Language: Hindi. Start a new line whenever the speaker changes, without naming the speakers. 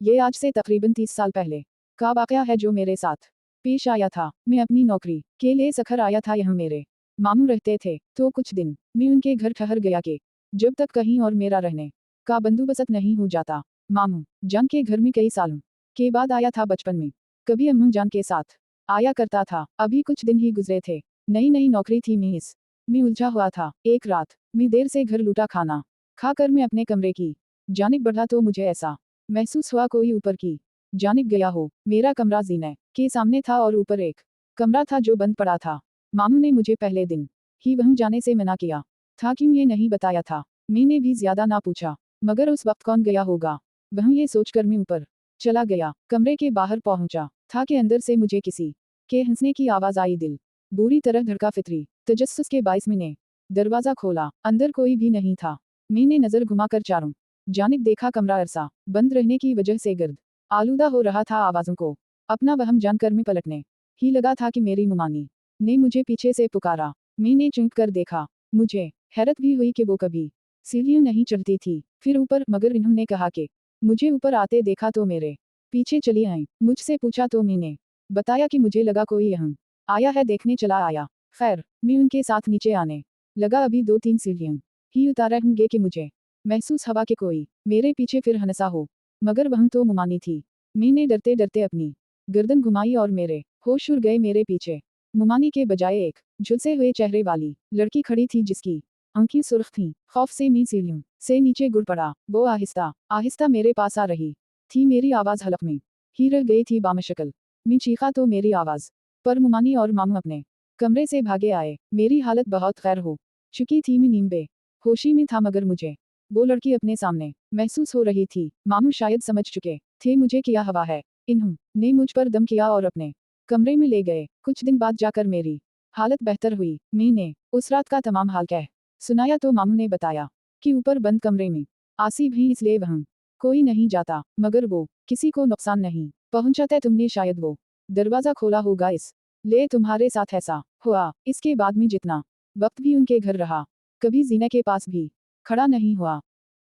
ये आज से तकरीबन 30 साल पहले का वाकया है जो मेरे साथ पेश आया था। मैं अपनी नौकरी के लिए सखर आया था। यहाँ मेरे मामू रहते थे, तो कुछ दिन मैं उनके घर ठहर गया कि जब तक कहीं और मेरा रहने का बंदोबस्त नहीं हो जाता। मामू जान के घर में कई सालों के बाद आया था। बचपन में कभी अम्मू जान के साथ आया करता था। अभी कुछ दिन ही गुजरे थे, नई नई नौकरी थी। मैं उलझा हुआ था। एक रात मैं देर से घर लौटा। खाना खाकर मैं अपने कमरे की जानिब बढ़ा तो मुझे ऐसा महसूस हुआ कोई ऊपर की जानिब गया हो। मेरा कमरा जीने के सामने था और ऊपर एक कमरा था जो बंद पड़ा था। मामू ने मुझे पहले दिन ही वहां जाने से मना किया था। क्यों ये नहीं बताया था। मैंने भी ज्यादा ना पूछा, मगर उस वक्त कौन गया होगा वहां, ये सोचकर मैं ऊपर चला गया। कमरे के बाहर पहुंचा था कि अंदर से मुझे किसी के हंसने की आवाज आई। दिल बुरी तरह धड़का। फितरी तजस्सुस के बाइस मैंने दरवाजा खोला। अंदर कोई भी नहीं था। मैंने नजर घुमाकर चारों जानिब देखा। कमरा अरसा बंद रहने की वजह से गर्द आलूदा हो रहा था। आवाजों को अपना वहम जानकर मैं पलटने ही लगा था कि मेरी मुमानी ने मुझे पीछे से पुकारा। मैंने चौंक कर देखा। मुझे हैरत भी हुई कि वो कभी सीढ़ियों नहीं चढ़ती थी। फिर ऊपर, मगर इन्होंने कहा कि मुझे ऊपर आते देखा तो मेरे पीछे चली आई। मुझसे पूछा तो मैंने बताया कि मुझे लगा कोई यहाँ आया है, देखने चला आया। खैर, मैं उनके साथ नीचे आने लगा। अभी 2-3 सीढ़ियां ही उतारे होंगे कि मुझे महसूस हवा कि कोई मेरे पीछे फिर हंसा हो, मगर वह तो मुमानी थी। मैंने डरते डरते अपनी गर्दन घुमाई और मेरे होश उड़ गए। मेरे पीछे मुमानी के बजाय एक झुलसे हुए चेहरे वाली लड़की खड़ी थी जिसकी आंखें सुर्ख थीं। खौफ से मैं सीढ़ियों से नीचे गिर पड़ा। वो आहिस्ता आहिस्ता मेरे पास आ रही थी। मेरी आवाज हलक में ही रह गई थी। बामशक्ल मैं चीखा तो मेरी आवाज पर मुमानी और मामू अपने कमरे से भागे आए। मेरी हालत बहुत खैर हो चुकी थी। मैं नींबे होशी में था, मगर मुझे वो लड़की अपने सामने महसूस हो रही थी। मामू शायद समझ चुके थे मुझे क्या हवा है। इन्होंने मुझ पर दम किया और अपने कमरे में ले गए। कुछ दिन बाद जाकर मेरी हालत बेहतर हुई। मैंने उस रात का तमाम हाल कह सुनाया तो मामू ने बताया कि ऊपर बंद कमरे में आसिफ ही, इसलिए वहां कोई नहीं जाता, मगर वो किसी को नुकसान नहीं पहुंचाते। तुमने शायद वो दरवाजा खोला होगा, इस ले तुम्हारे साथ ऐसा हुआ। इसके बाद में जितना वक्त भी उनके घर रहा, कभी जीना के पास भी खड़ा नहीं हुआ।